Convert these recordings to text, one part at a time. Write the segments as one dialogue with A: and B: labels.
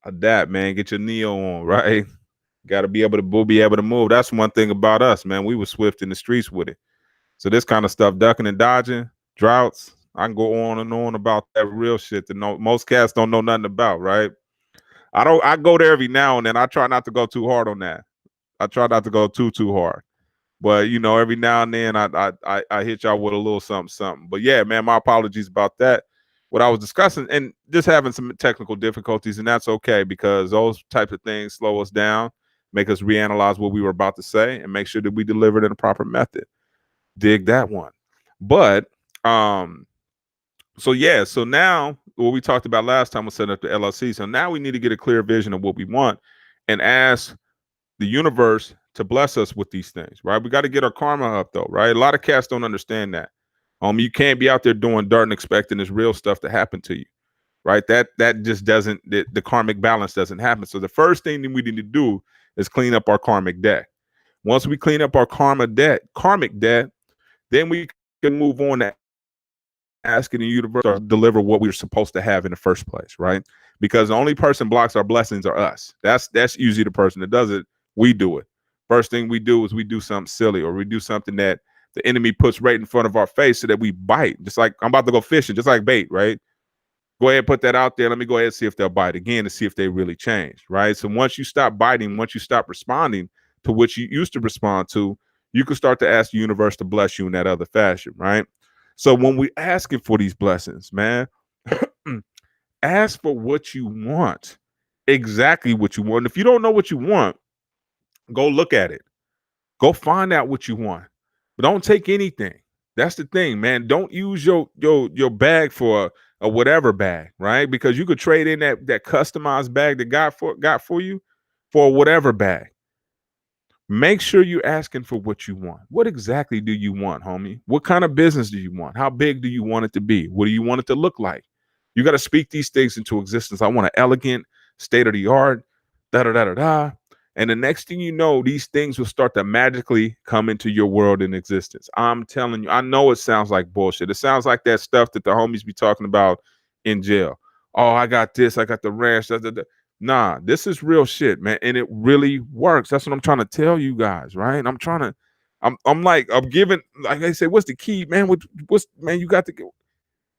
A: Adapt, man. Get your Neo on, right? Got to be able to be able to move. That's one thing about us, man. We were swift in the streets with it. So this kind of stuff, ducking and dodging, droughts. I can go on and on about that real shit that most cats don't know nothing about, right? I don't. I go there every now and then. I try not to go too hard on that. I try not to go too hard. But you know, every now and then I hit y'all with a little something something. But yeah, man, my apologies about that. What I was discussing and just having some technical difficulties, and that's okay because those types of things slow us down, make us reanalyze what we were about to say, and make sure that we deliver it in a proper method. Dig that one. But um, so yeah, so now what we talked about last time was setting up the LLC. So now we need to get a clear vision of what we want and ask the universe to bless us with these things, right? We got to get our karma up though, right? A lot of cats don't understand that. You can't be out there doing dirt and expecting this real stuff to happen to you, right? That just doesn't the karmic balance doesn't happen. So the first thing that we need to do is clean up our karmic debt. Once we clean up our karmic debt, then we can move on to asking the universe to deliver what we were supposed to have in the first place, right? Because the only person blocks our blessings are us. That's usually the person that does it. We do it. First thing we do is we do something silly or we do something that the enemy puts right in front of our face so that we bite. Just like I'm about to go fishing, just like bait, right? Go ahead and put that out there. Let me go ahead and see if they'll bite again to see if they really change, right? So once you stop biting, once you stop responding to what you used to respond to, you can start to ask the universe to bless you in that other fashion, right? So when we asking for these blessings, man, ask for what you want, exactly what you want. If you don't know what you want, go look at it. Go find out what you want, but don't take anything. That's the thing, man. Don't use your bag for a whatever bag, right? Because you could trade in that customized bag that got for you for whatever bag. Make sure you're asking for what you want. What exactly do you want, homie? What kind of business do you want? How big do you want it to be? What do you want it to look like? You got to speak these things into existence. I want an elegant, state of the art, da da da da da. And the next thing you know, these things will start to magically come into your world in existence. I'm telling you, I know it sounds like bullshit. It sounds like that stuff that the homies be talking about in jail. Oh, I got this, I got the ranch. Da, da, da. Nah, this is real shit, man, and it really works. That's what I'm trying to tell you guys, right? I'm giving, like I say, what's the key, man? What's man? You got to go,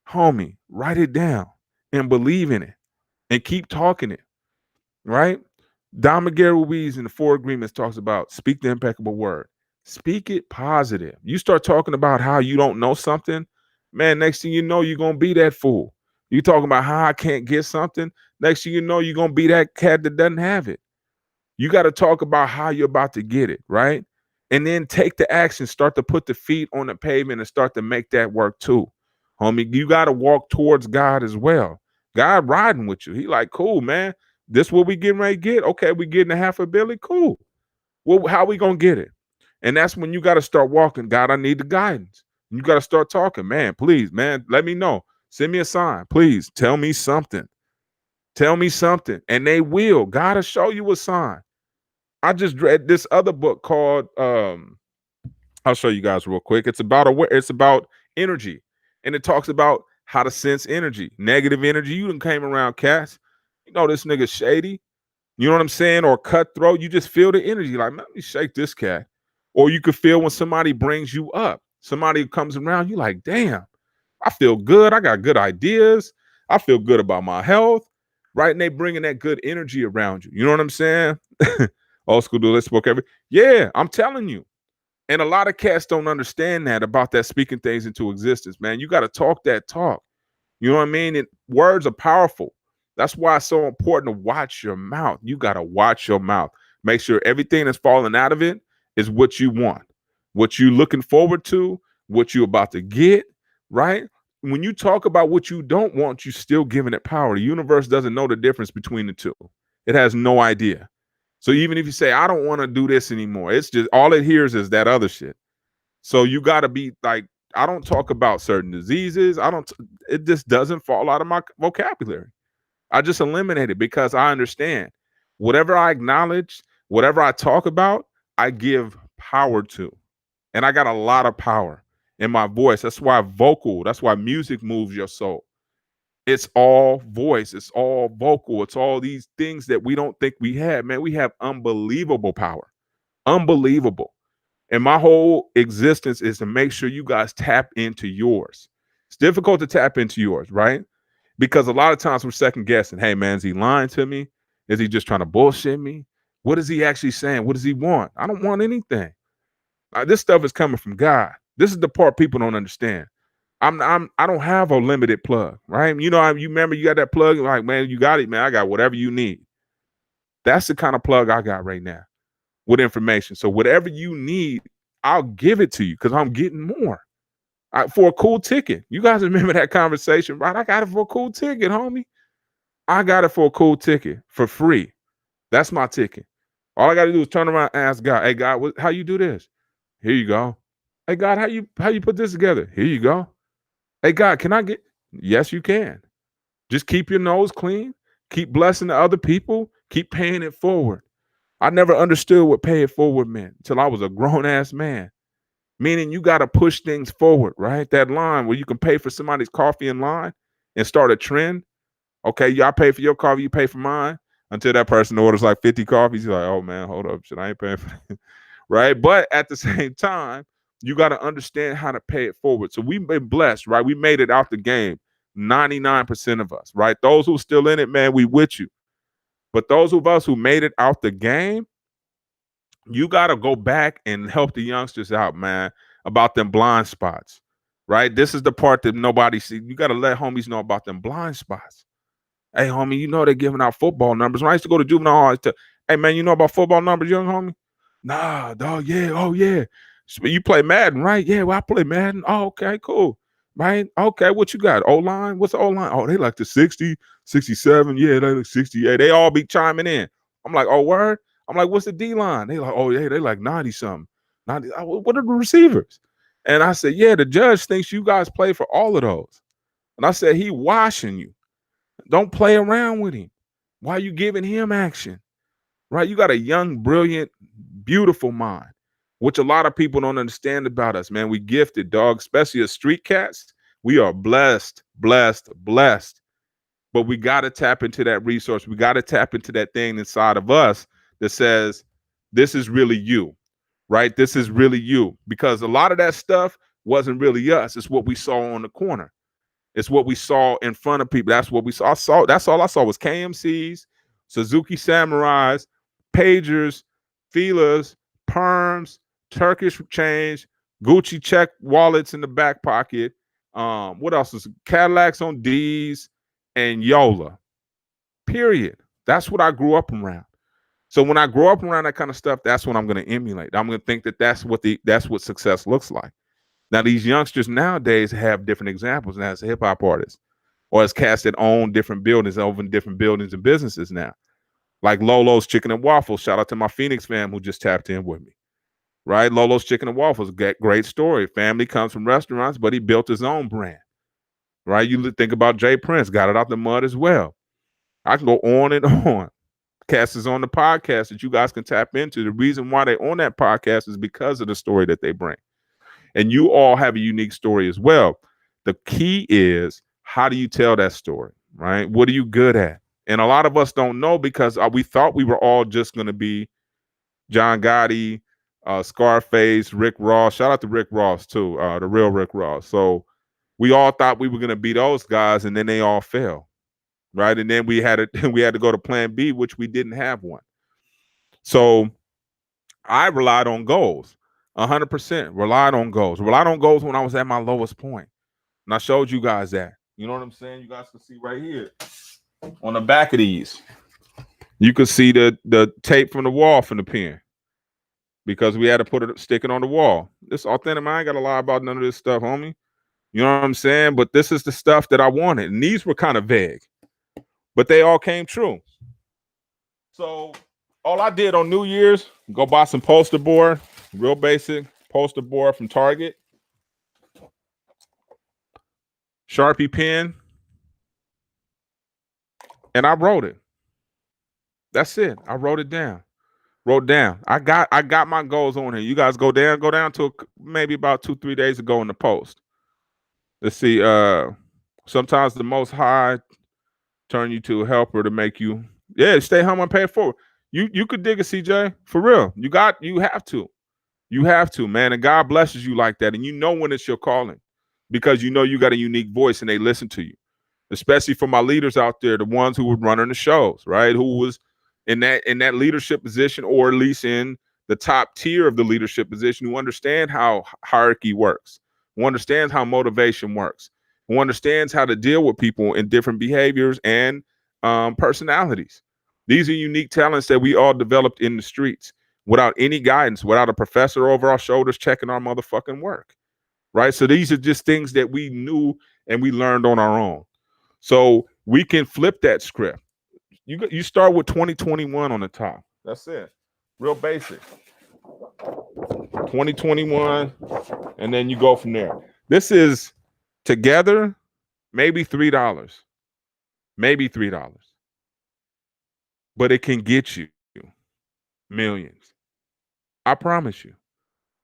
A: homie. Write it down and believe in it, and keep talking it, right? Don Miguel Ruiz in the Four Agreements talks about speak the impeccable word. Speak it positive. You start talking about how you don't know something, man. Next thing you know, you're gonna be that fool. You talking about how I can't get something. Next thing you know, you're gonna be that cat that doesn't have it. You got to talk about how you're about to get it, right? And then take the action, start to put the feet on the pavement and start to make that work too. Homie, you got to walk towards God as well. God riding with you. He like, cool, man. This what we getting ready to get? Okay, we getting a half a billion? Cool. Well, how we gonna get it? And that's when you got to start walking. God, I need the guidance. You got to start talking, man. Please, man, let me know. Send me a sign. Please tell me something. Tell me something. And they will. God will show you a sign. I just read this other book called I'll show you guys real quick. It's about energy. And it talks about how to sense energy. Negative energy. You done came around cats. You know this nigga shady. You know what I'm saying? Or cutthroat. You just feel the energy. Like, man, let me shake this cat. Or you could feel when somebody brings you up. Somebody comes around, you like, damn, I feel good. I got good ideas. I feel good about my health. Right? And they bringing that good energy around you. You know what I'm saying? Old school do let's spoke every. Yeah, I'm telling you. And a lot of cats don't understand that about that speaking things into existence, man. You got to talk that talk. You know what I mean? And words are powerful. That's why it's so important to watch your mouth. You got to watch your mouth. Make sure everything that's falling out of it is what you want, what you looking forward to, what you about to get, right? When you talk about what you don't want, you're still giving it power. The universe doesn't know the difference between the two. It has no idea. So even if you say, I don't want to do this anymore, it's just all it hears is that other shit. So you got to be like, I don't talk about certain diseases. It just doesn't fall out of my vocabulary. I just eliminate it because I understand whatever I acknowledge, whatever I talk about, I give power to. And I got a lot of power in my voice. That's why music moves your soul. It's all voice, it's all vocal, it's all these things that we don't think we have. Man, we have unbelievable power. Unbelievable. And my whole existence is to make sure you guys tap into yours. It's difficult to tap into yours, right? Because a lot of times we're second guessing. Hey, man, is he lying to me? Is he just trying to bullshit me? What is he actually saying? What does he want? I don't want anything. This stuff is coming from God. This is the part people don't understand. I don't have a limited plug, right? You know, you remember you got that plug, like, man, you got it, man. I got whatever you need. That's the kind of plug I got right now with information. So whatever you need, I'll give it to you because I'm getting more for a cool ticket. You guys remember that conversation, right? I got it for a cool ticket, homie. I got it for a cool ticket for free. That's my ticket. All I got to do is turn around and ask God, hey, God, how you do this? Here you go. Hey, God, how you put this together? Here you go. Hey, God, can I get? Yes, you can. Just keep your nose clean. Keep blessing the other people. Keep paying it forward. I never understood what pay it forward meant until I was a grown ass man. Meaning you got to push things forward, right? That line where you can pay for somebody's coffee in line and start a trend. Okay, y'all pay for your coffee, you pay for mine. Until that person orders like 50 coffees, you're like, oh man, hold up, shit, I ain't paying for that. Right? But at the same time, you got to understand how to pay it forward. So we've been blessed, right? We made it out the game. 99% of us, right? Those who still in it, man, we with you. But those of us who made it out the game, you got to go back and help the youngsters out, man, about them blind spots, right? This is the part that nobody sees. You got to let homies know about them blind spots. Hey, homie, you know they're giving out football numbers. When I used to go to juvenile hall, I used to, hey, man, you know about football numbers, young homie? Nah, dog, yeah, oh, yeah. So you play Madden, right? Yeah, well, I play Madden. Oh, okay, cool. Right? Okay, what you got? O-line? What's the O-line? Oh, they like the 60, 67. Yeah, they like 68. They all be chiming in. I'm like, oh, word? I'm like, what's the D-line? They like, oh, yeah, they like 90-something. 90. What are the receivers? And I said, yeah, the judge thinks you guys play for all of those. And I said, he washing you. Don't play around with him. Why are you giving him action? Right? You got a young, brilliant, beautiful mind, which a lot of people don't understand about us, man. We gifted, dog, especially as street cats. We are blessed, blessed, blessed. But we got to tap into that resource. We got to tap into that thing inside of us that says, this is really you, right? This is really you. Because a lot of that stuff wasn't really us. It's what we saw on the corner. It's what we saw in front of people. That's what we saw. That's all I saw was KMCs, Suzuki Samurais, Pagers, Filas, Perms, Turkish change, Gucci check wallets in the back pocket. What else is Cadillacs on D's and Yola. Period. That's what I grew up around. So when I grow up around that kind of stuff, that's what I'm going to emulate. I'm going to think that that's what success looks like. Now, these youngsters nowadays have different examples now as hip hop artists or as cats that own different buildings, over different buildings and businesses now. Like Lolo's Chicken and Waffles. Shout out to my Phoenix fam who just tapped in with me. Right? Lolo's Chicken and Waffles, great story. Family comes from restaurants, but he built his own brand. Right? You think about Jay Prince, got it out the mud as well. I can go on and on. Cast is on the podcast that you guys can tap into. The reason why they're on that podcast is because of the story that they bring. And you all have a unique story as well. The key is, how do you tell that story, right? What are you good at? And a lot of us don't know because we thought we were all just going to be John Gotti, Scarface, Rick Ross. Shout out to Rick Ross too, the real Rick Ross. So we all thought we were going to be those guys, and then they all fell, right? And then we had to go to Plan B, which we didn't have one. So I relied on goals. 100% relied on goals when I was at my lowest point. And I showed you guys that. You know what I'm saying? You guys can see right here on the back of these. You can see the tape from the wall from the pen because we had to put it sticking on the wall. This authentic. I ain't got to lie about none of this stuff, homie. You know what I'm saying? But this is the stuff that I wanted. And these were kind of vague, but they all came true. So all I did on New Year's, go buy some poster board, real basic poster board from Target, Sharpie pen, and I wrote it. That's it. I wrote it down. I got my goals on here. You guys go down to maybe about 2-3 days ago in the post. Let's see. Sometimes the Most High turn you to a helper to make you, stay home and pay it forward. You could dig it, CJ, for real. You have to. You have to, man. And God blesses you like that. And you know when it's your calling because you know you got a unique voice and they listen to you. Especially for my leaders out there, the ones who were running the shows, right? Who was in that leadership position, or at least in the top tier of the leadership position, who understand how hierarchy works, who understands how motivation works, who understands how to deal with people in different behaviors and personalities. These are unique talents that we all developed in the streets without any guidance, without a professor over our shoulders checking our motherfucking work, right? So these are just things that we knew and we learned on our own. So we can flip that script. You start with 2021 on the top. That's it. Real basic. 2021, and then you go from there. This is together, maybe $3. Maybe $3. But it can get you millions. I promise you.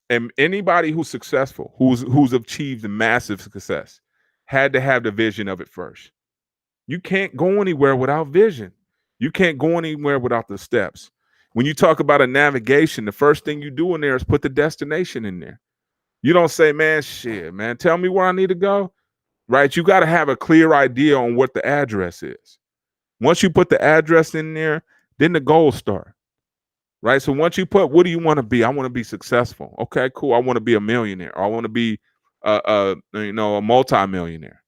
A: And anybody who's successful, who's achieved massive success, had to have the vision of it first. You can't go anywhere without vision. You can't go anywhere without the steps. When you talk about a navigation, the first thing you do in there is put the destination in there. You don't say, man, shit, man, tell me where I need to go, right? You got to have a clear idea on what the address is. Once you put the address in there, then the goals start, right? So once you put, what do you want to be? I want to be successful. Okay, cool. I want to be a millionaire. Or I want to be a multimillionaire.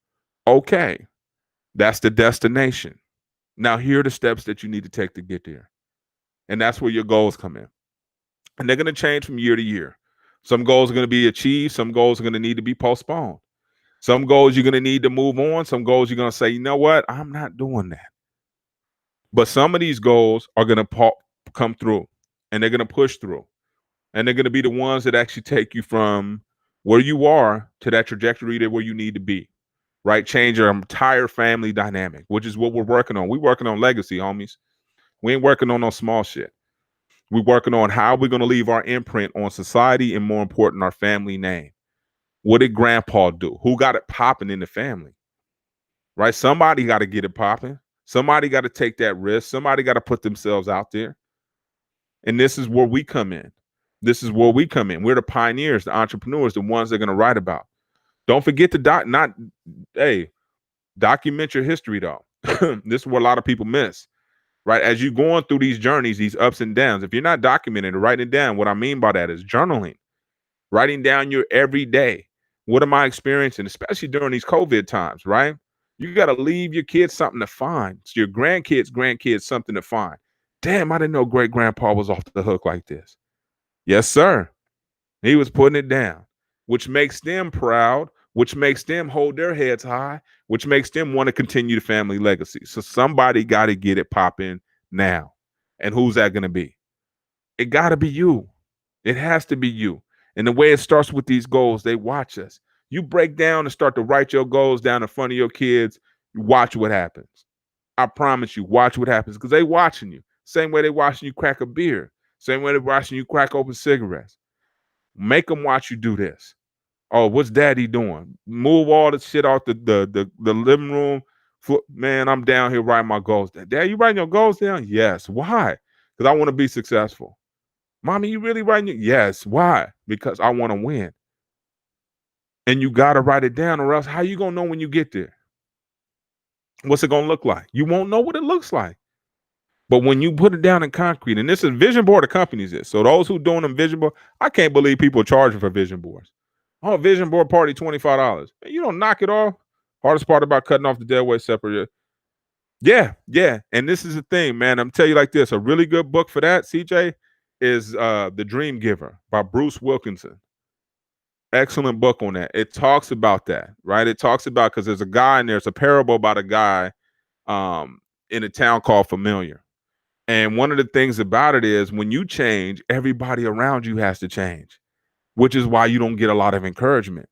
A: Okay, that's the destination. Now, here are the steps that you need to take to get there. And that's where your goals come in. And they're going to change from year to year. Some goals are going to be achieved. Some goals are going to need to be postponed. Some goals you're going to need to move on. Some goals you're going to say, you know what? I'm not doing that. But some of these goals are going to come through, and they're going to push through. And they're going to be the ones that actually take you from where you are to that trajectory to where you need to be. Right? Change your entire family dynamic, which is what we're working on. We're working on legacy, homies. We ain't working on no small shit. We're working on how we're going to leave our imprint on society and, more important, our family name. What did grandpa do? Who got it popping in the family? Right? Somebody got to get it popping. Somebody got to take that risk. Somebody got to put themselves out there. And this is where we come in. This is where we come in. We're the pioneers, the entrepreneurs, the ones they're going to write about. Don't forget to document your history, though. This is what a lot of people miss. Right? As you're going through these journeys, these ups and downs, if you're not documenting or writing it down, what I mean by that is journaling, writing down your everyday. What am I experiencing, especially during these COVID times, right? You got to leave your kids something to find. It's your grandkids, something to find. Damn, I didn't know great grandpa was off the hook like this. Yes, sir. He was putting it down, which makes them proud, which makes them hold their heads high, which makes them want to continue the family legacy. So somebody got to get it popping now. And who's that going to be? It got to be you. It has to be you. And the way it starts with these goals, they watch us. You break down and start to write your goals down in front of your kids. You watch what happens. I promise you, watch what happens because they watching you. Same way they watching you crack a beer. Same way they watching you crack open cigarettes. Make them watch you do this. Oh, what's daddy doing? Move all the shit out the living room. Man, I'm down here writing my goals. Dad, you writing your goals down? Yes. Why? Because I want to be successful. Mommy, you really writing? Yes. Why? Because I want to win. And you got to write it down, or else how you going to know when you get there? What's it going to look like? You won't know what it looks like. But when you put it down in concrete, and this is vision board of companies is. So those who doing them vision board, I can't believe people are charging for vision boards. Oh, vision board party, $25. You don't knock it off. Hardest part about cutting off the dead weight separator. Yeah. And this is the thing, man. I'm telling you like this. A really good book for that, CJ, is The Dream Giver by Bruce Wilkinson. Excellent book on that. It talks about that, right? It talks about, because there's a guy in there. It's a parable about a guy in a town called Familiar. And one of the things about it is when you change, everybody around you has to change, which is why you don't get a lot of encouragement,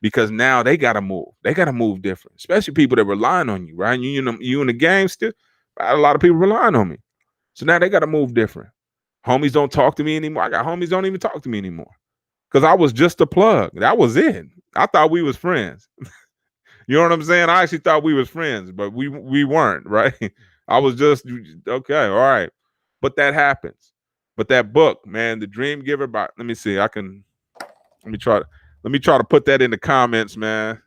A: because now they got to move. They got to move different, especially people that relying on you, right? You in the game still, I had a lot of people relying on me. So now they got to move different. Homies don't talk to me anymore. I got homies don't even talk to me anymore because I was just a plug. That was it. I thought we was friends. You know what I'm saying? I actually thought we was friends, but we weren't, right? I was just okay, all right. But that happens. But that book, man, The Dream Giver by let me see, I can let me try let me try to put that in the comments, man.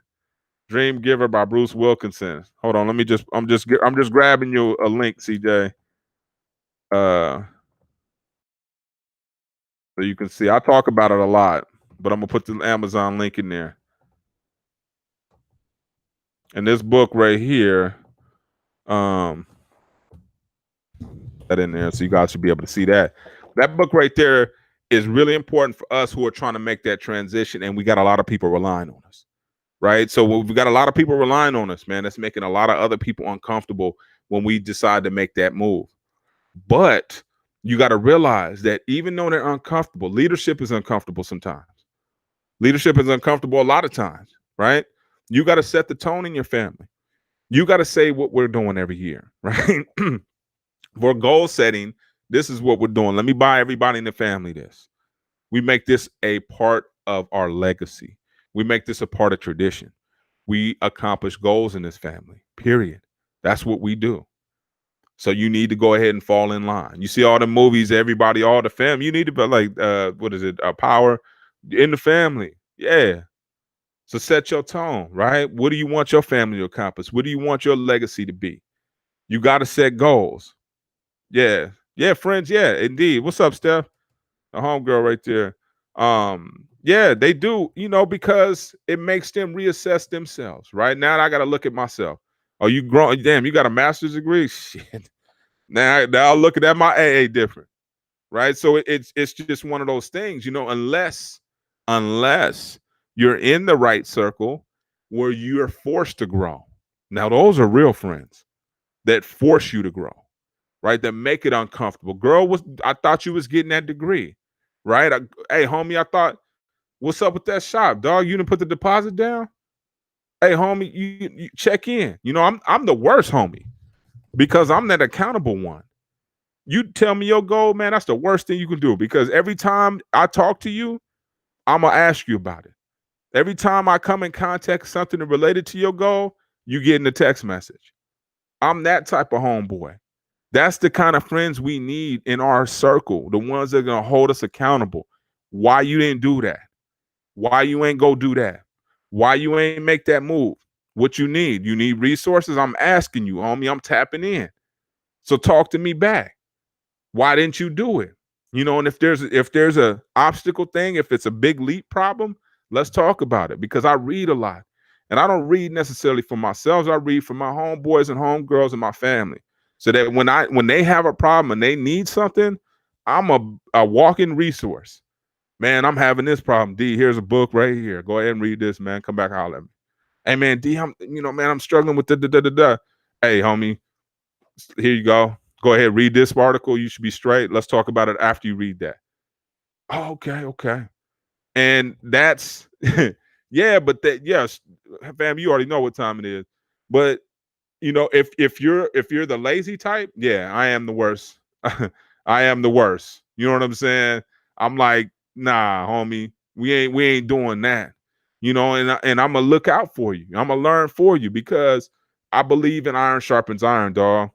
A: Dream Giver by Bruce Wilkinson. Hold on, let me just I'm just grabbing you a link, CJ. Uh so you can see. I talk about it a lot, but I'm gonna put the Amazon link in there. And this book right here, um, that in there, so you guys should be able to see that. That book right there is really important for us who are trying to make that transition, and we got a lot of people relying on us, right? So we've got a lot of people relying on us, man. That's making a lot of other people uncomfortable when we decide to make that move. But you got to realize that even though they're uncomfortable, leadership is uncomfortable sometimes. Leadership is uncomfortable a lot of times, right? You got to set the tone in your family. You got to say what we're doing every year, right? For goal setting, this is what we're doing. Let me buy everybody in the family this. We make this a part of our legacy. We make this a part of tradition. We accomplish goals in this family, period. That's what we do. So you need to go ahead and fall in line. You see all the movies, everybody, all the family. You need to be like, what is it? Power in the family. Yeah. So set your tone, right? What do you want your family to accomplish? What do you want your legacy to be? You got to set goals. Yeah. Yeah, friends. Yeah, indeed. What's up, Steph? The homegirl right there. Yeah, they do, because it makes them reassess themselves. Right now, I got to look at myself. Are you growing? Damn, you got a master's degree? Shit. Now looking at my AA different, right? So it's just one of those things, unless you're in the right circle where you're forced to grow. Now, those are real friends that force you to grow, right? That make it uncomfortable. Girl, I thought you was getting that degree, right? Hey, homie, I thought, what's up with that shop, dog? You didn't put the deposit down? Hey, homie, you check in. I'm the worst homie because I'm that accountable one. You tell me your goal, man, that's the worst thing you can do because every time I talk to you, I'm going to ask you about it. Every time I come in contact with something related to your goal, you get in a text message. I'm that type of homeboy. That's the kind of friends we need in our circle, the ones that are going to hold us accountable. Why you didn't do that? Why you ain't go do that? Why you ain't make that move? What you need? You need resources? I'm asking you, homie. I'm tapping in. So talk to me back. Why didn't you do it? And if there's a obstacle thing, if it's a big leap problem, let's talk about it because I read a lot. And I don't read necessarily for myself. I read for my homeboys and homegirls and my family. So that when they have a problem and they need something, I'm a walking resource. Man, I'm having this problem. D, here's a book right here. Go ahead and read this, man. Come back, holler at me. Hey, man, D, I'm struggling with the. Hey, homie, here you go. Go ahead, read this article. You should be straight. Let's talk about it after you read that. Oh, okay. And that's yeah, but yes, fam, you already know what time it is. But if you're the lazy type, yeah, I am the worst. I am the worst. You know what I'm saying? I'm like, nah, homie, we ain't doing that. And I'm gonna look out for you. I'm gonna learn for you because I believe in iron sharpens iron, dog.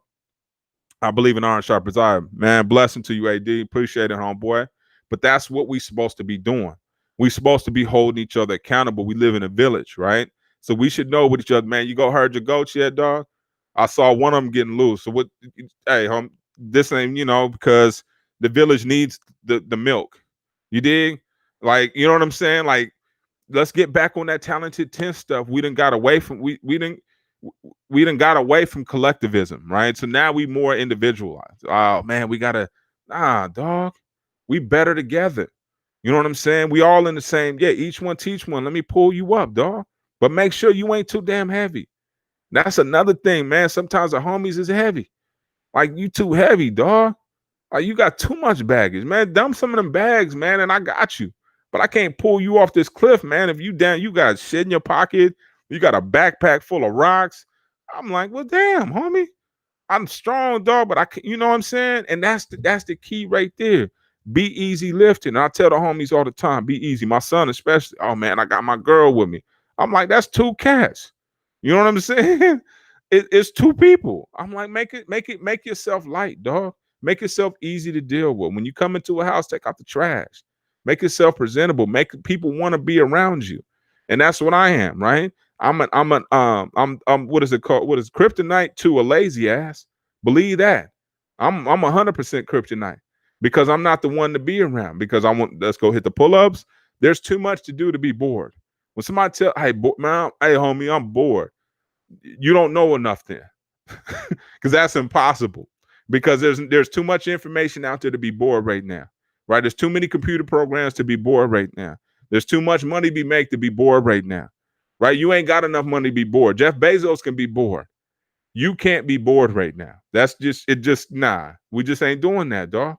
A: I believe in iron sharpens iron. Man, blessing to you, AD. Appreciate it, homeboy. But that's what we supposed to be doing. We supposed to be holding each other accountable. We live in a village, right? So we should know what each other, man. You go herd your goats yet, dog? I saw one of them getting loose. So what? Hey, this ain't because the village needs the milk. You dig? Like, you know what I'm saying? Like, let's get back on that talented 10 stuff. We done got away from we done got away from collectivism, right? So now we more individualized. Oh man, we gotta dog. We better together. You know what I'm saying? We all in the same, yeah, each one teach one. Let me pull you up, dog. But make sure you ain't too damn heavy. That's another thing, man. Sometimes the homies is heavy. Like you too heavy, dog. Like you got too much baggage, man. Dump some of them bags, man, and I got you. But I can't pull you off this cliff, man. If you down, you got shit in your pocket. You got a backpack full of rocks. I'm like, well, damn, homie. I'm strong, dog, but you know what I'm saying? And that's the key right there. Be easy lifting. And I tell the homies all the time, be easy. My son especially. Oh man, I got my girl with me. I'm like, that's two cats. You know what I'm saying? It's two people. I'm like, make yourself light, dog. Make yourself easy to deal with. When you come into a house, take out the trash. Make yourself presentable. Make people want to be around you. And that's what I am, right? I'm what is it called? What is kryptonite to a lazy ass? Believe that. I'm 100% kryptonite because I'm not the one to be around because I want let's go hit the pull-ups. There's too much to do to be bored. When somebody tell, hey, man, hey, homie, I'm bored. You don't know enough then, because that's impossible. Because there's too much information out there to be bored right now, right? There's too many computer programs to be bored right now. There's too much money to be made to be bored right now, right? You ain't got enough money to be bored. Jeff Bezos can be bored. You can't be bored right now. That's just it. Just nah. We just ain't doing that, dog.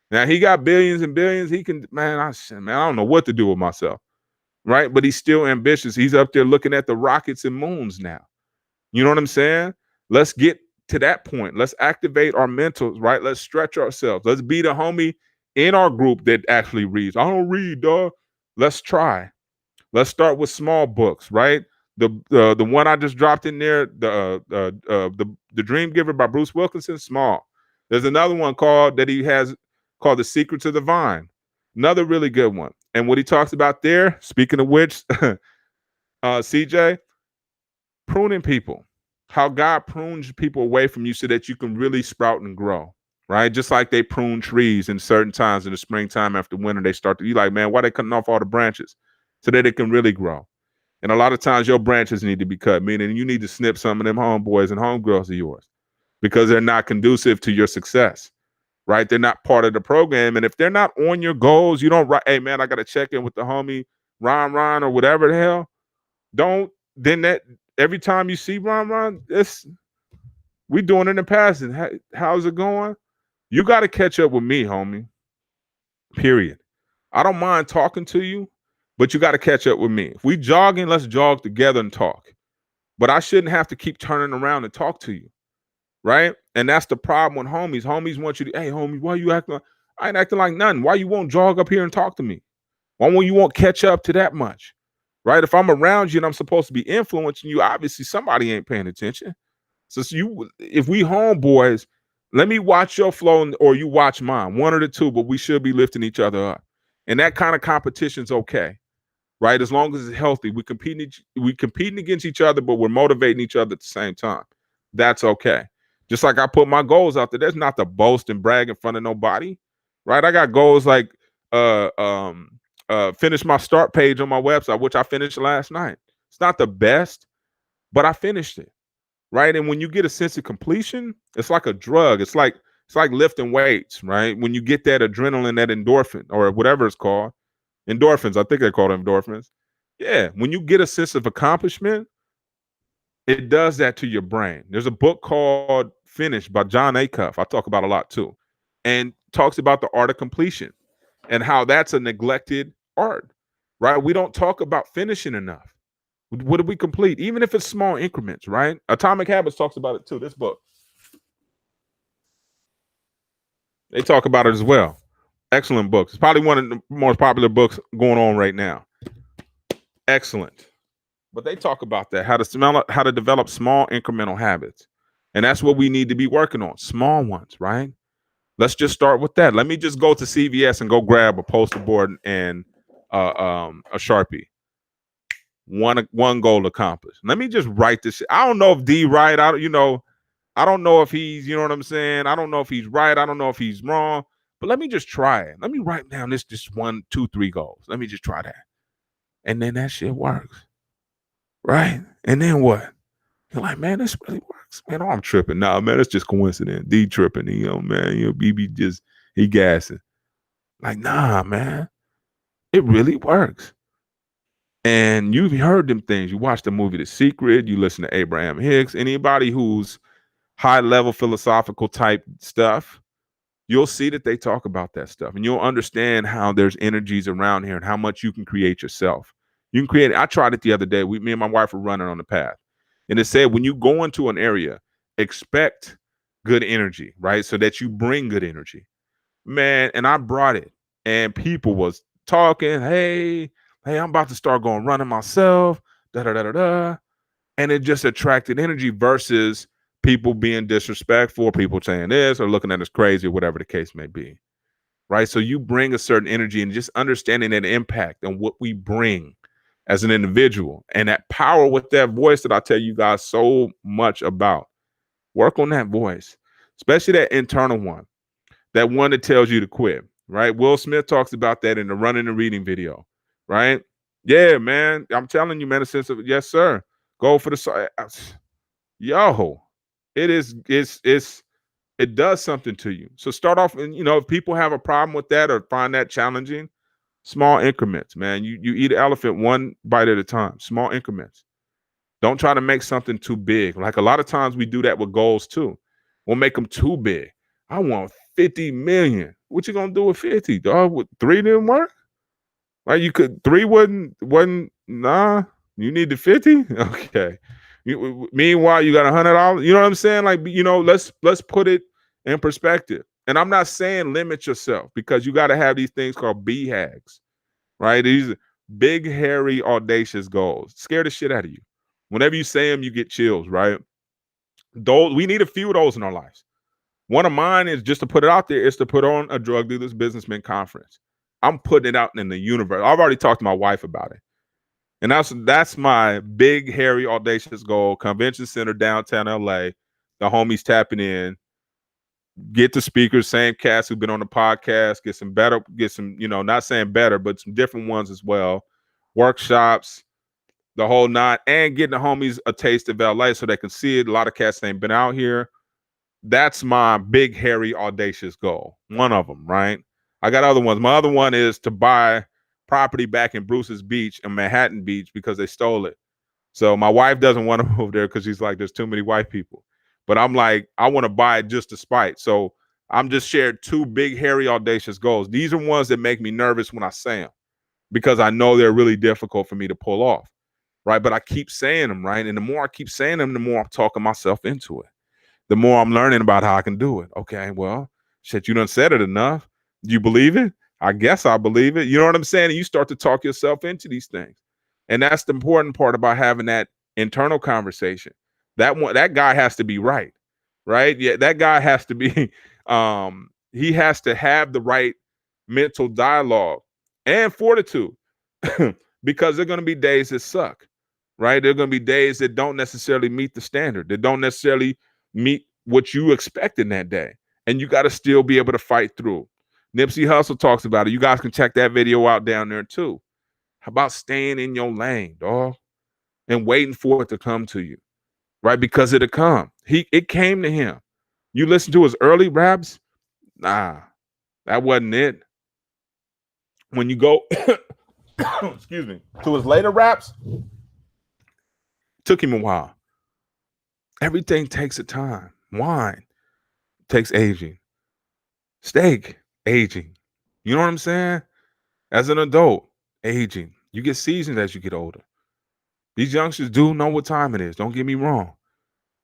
A: Now he got billions and billions. He can, man. I don't know what to do with myself, right? But he's still ambitious. He's up there looking at the rockets and moons now. You know what I'm saying? Let's get to that point. Let's activate our mentals, right? Let's stretch ourselves. Let's be the homie in our group that actually reads. I don't read, dog. Let's try. Let's start with small books, right? The one I just dropped in there, the Dream Giver by Bruce Wilkinson, small. There's another one called that he has called The Secrets of the Vine. Another really good one. And what he talks about there, speaking of which, CJ, pruning people, how God prunes people away from you so that you can really sprout and grow, right? Just like they prune trees in certain times in the springtime after winter, they start to, you like, man, why they cutting off all the branches? So that it can really grow. And a lot of times your branches need to be cut, meaning you need to snip some of them homeboys and homegirls of yours because they're not conducive to your success, right? They're not part of the program. And if they're not on your goals, you don't write, hey, man, I got to check in with the homie Ron or whatever the hell. Don't, then that, every time you see Ron, it's, we doing it in the past. And how's it going? You got to catch up with me, homie. Period. I don't mind talking to you, but you got to catch up with me. If we jogging, let's jog together and talk. But I shouldn't have to keep turning around and talk to you, right? And that's the problem with homies. Homies want you to, hey, homie, why you acting like, I ain't acting like nothing. Why you won't jog up here and talk to me? Why won't you won't catch up to that much, right? If I'm around you and I'm supposed to be influencing you, obviously somebody ain't paying attention. So you, if we homeboys, let me watch your flow or you watch mine, one of the two, but we should be lifting each other up. And that kind of competition's okay, right? As long as it's healthy, we competing against each other, but we're motivating each other at the same time. That's okay. Just like I put my goals out there. That's not to boast and brag in front of nobody, right? I got goals like finish my start page on my website, which I finished last night. It's not the best, but I finished it, right? And when you get a sense of completion, it's like a drug. It's like lifting weights, right? When you get that adrenaline, that endorphin, or whatever it's called, endorphins. I think they call them endorphins. Yeah, when you get a sense of accomplishment, it does that to your brain. There's a book called Finish by John Acuff. I talk about a lot too, and talks about the art of completion and how that's a neglected art, right? We don't talk about finishing enough. What do we complete? Even if it's small increments, right? Atomic Habits talks about it too. This book, they talk about it as well. Excellent books. It's probably one of the most popular books going on right now. Excellent. But they talk about that, how to develop small incremental habits. And that's what we need to be working on. Small ones, right? Let's just start with that. Let me just go to CVS and go grab a poster board and a Sharpie. One goal accomplished. Let me just write this. I don't know if D right. I don't know if he's, you know what I'm saying? I don't know if he's right. I don't know if he's wrong. But let me just try it. Let me write down this 1, 2, 3 goals. Let me just try that. And then that shit works. Right? And then what? You're like, man, this really works. Man, I'm tripping. Nah, man, it's just coincidence. D tripping, man. BB just, he gassing. Like, nah, man. It really works. And you've heard them things. You watch the movie The Secret. You listen to Abraham Hicks. Anybody who's high-level philosophical type stuff, you'll see that they talk about that stuff. And you'll understand how there's energies around here and how much you can create yourself. You can create it. I tried it the other day. Me and my wife were running on the path. And it said, when you go into an area, expect good energy, right? So that you bring good energy. Man, and I brought it. And people was talking, hey, I'm about to start going running myself. Da da da da da. And it just attracted energy versus people being disrespectful, people saying this or looking at us crazy or whatever the case may be. Right. So you bring a certain energy and just understanding that impact and what we bring as an individual and that power with that voice that I tell you guys so much about. Work on that voice, especially that internal one, that one that tells you to quit. Right. Will Smith talks about that in the running and reading video. Right. Yeah, man. I'm telling you, man, a sense of yes, sir. Go for the yo. It does something to you. So start off, and if people have a problem with that or find that challenging, small increments, man. You eat an elephant one bite at a time, small increments. Don't try to make something too big. Like a lot of times we do that with goals too. We'll make them too big. I want 50 million. What you gonna do with 50? Dog, three didn't work? Like you could three wasn't nah. You need the 50? Okay. Meanwhile, you got $100. You know what I'm saying? Like, let's put it in perspective. And I'm not saying limit yourself because you got to have these things called BHAGs, right? These big, hairy, audacious goals. Scare the shit out of you. Whenever you say them, you get chills, right? Those we need a few of those in our lives. One of mine is just to put it out there is to put on a drug dealers businessman conference. I'm putting it out in the universe. I've already talked to my wife about it. And that's my big, hairy, audacious goal. Convention Center, downtown LA. The homies tapping in. Get the speakers, same cast who've been on the podcast. Get some, not saying better, but some different ones as well. Workshops, the whole nine, and getting the homies a taste of LA so they can see it. A lot of cats ain't been out here. That's my big, hairy, audacious goal. One of them, right? I got other ones. My other one is to buy property back in Bruce's Beach and Manhattan Beach because they stole it. So my wife doesn't want to move there because she's like, there's too many white people. But I'm like, I want to buy it just to spite. So I'm just shared two big, hairy, audacious goals. These are ones that make me nervous when I say them because I know they're really difficult for me to pull off, right? But I keep saying them, right? And the more I keep saying them, the more I'm talking myself into it. The more I'm learning about how I can do it. Okay, well, shit, you done said it enough. Do you believe it? I guess I believe it. You know what I'm saying? And you start to talk yourself into these things. And that's the important part about having that internal conversation. That guy has to be right. Right? Yeah, that guy has to be he has to have the right mental dialogue and fortitude because there are going to be days that suck. Right? There are going to be days that don't necessarily meet the standard, that don't necessarily meet what you expect in that day. And you got to still be able to fight through. Nipsey Hussle talks about it. You guys can check that video out down there too. How about staying in your lane, dog, and waiting for it to come to you, right? Because it'll come. It came to him. You listen to his early raps, nah, that wasn't it. When you go, excuse me, to his later raps, took him a while. Everything takes a time. Wine takes aging. Steak, aging. You know what I'm saying? As an adult, aging. You get seasoned as you get older. These youngsters do know what time it is. Don't get me wrong.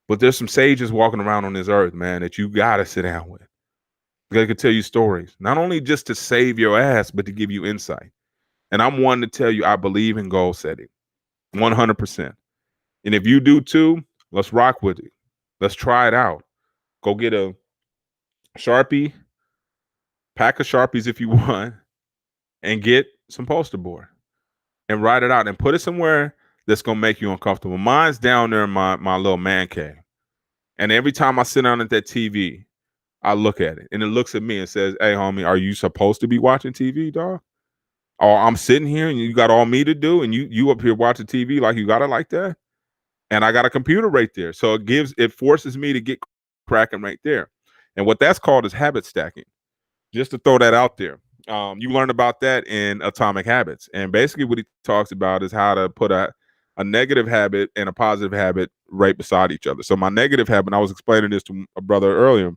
A: But there's some sages walking around on this earth, man, that you got to sit down with. They could tell you stories, not only just to save your ass, but to give you insight. And I'm one to tell you, I believe in goal setting 100%. And if you do too, let's rock with it. Let's try it out. Go get a Sharpie, pack of Sharpies if you want, and get some poster board and write it out and put it somewhere that's going to make you uncomfortable. Mine's down there in my little man cave. And every time I sit down at that TV, I look at it and it looks at me and says, hey, homie, are you supposed to be watching TV, dog? Or I'm sitting here and you got all me to do and you up here watching TV like you got it like that? And I got a computer right there. So it forces me to get cracking right there. And what that's called is habit stacking. Just to throw that out there. You learn about that in Atomic Habits. And basically what he talks about is how to put a negative habit and a positive habit right beside each other. So my negative habit, I was explaining this to a brother earlier.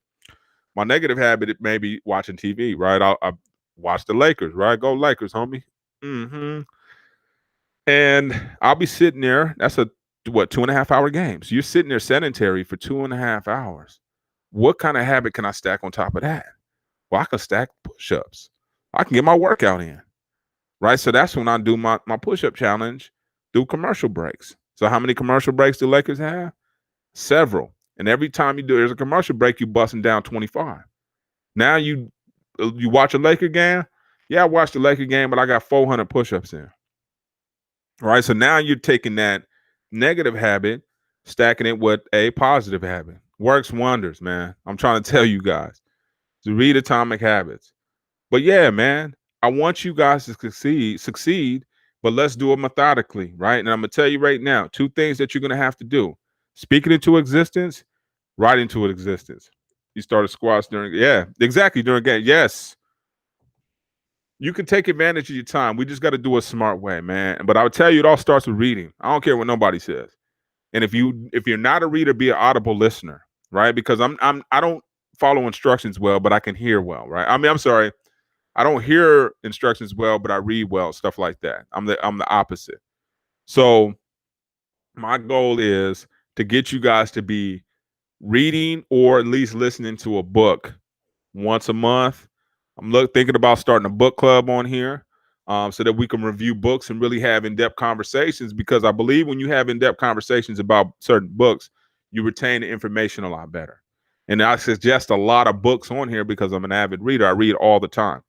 A: My negative habit, it may be watching TV, right? I watch the Lakers, right? Go Lakers, homie. Mm-hmm. And I'll be sitting there. That's a 2.5 hour game. So you're sitting there sedentary for 2.5 hours. What kind of habit can I stack on top of that? Well, I can stack push-ups. I can get my workout in, right? So that's when I do my push-up challenge through commercial breaks. So how many commercial breaks do Lakers have? Several. And every time there's a commercial break, you busting down 25. Now you watch a Laker game. Yeah, I watched the Laker game, but I got 400 push-ups in. All right. So now you're taking that negative habit, stacking it with a positive habit. Works wonders, man. I'm trying to tell you guys to read Atomic Habits. But yeah, man, I want you guys to succeed, but let's do it methodically, right? And I'm gonna tell you right now, two things that you're gonna have to do: speak it into existence, write into existence. You started squats during, yeah, exactly, during game. Yes, you can take advantage of your time. We just got to do it a smart way, man. But I would tell you, it all starts with reading. I don't care what nobody says. And if you're not a reader, be an audible listener, right? Because I don't follow instructions well, but I can hear well, right? I mean, I'm sorry, I don't hear instructions well, but I read well, stuff like that. I'm the opposite. So my goal is to get you guys to be reading or at least listening to a book once a month. I'm thinking about starting a book club on here, so that we can review books and really have in-depth conversations, because I believe when you have in-depth conversations about certain books, you retain the information a lot better. And I suggest a lot of books on here because I'm an avid reader. I read all the time.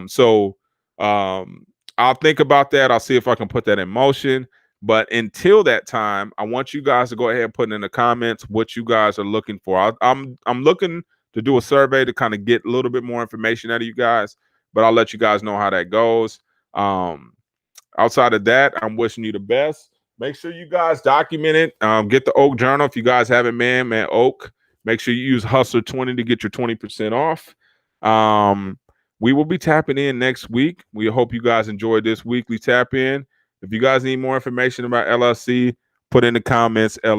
A: So I'll think about that. I'll see if I can put that in motion. But until that time, I want you guys to go ahead and put in the comments what you guys are looking for. I'm looking to do a survey to kind of get a little bit more information out of you guys, but I'll let you guys know how that goes. Outside of that, I'm wishing you the best. Make sure you guys document it. Get the Oak Journal if you guys haven't, man. Oak. Make sure you use Hustler 20 to get your 20% off. We will be tapping in next week. We hope you guys enjoyed this weekly tap in. If you guys need more information about LLC, put in the comments LLC.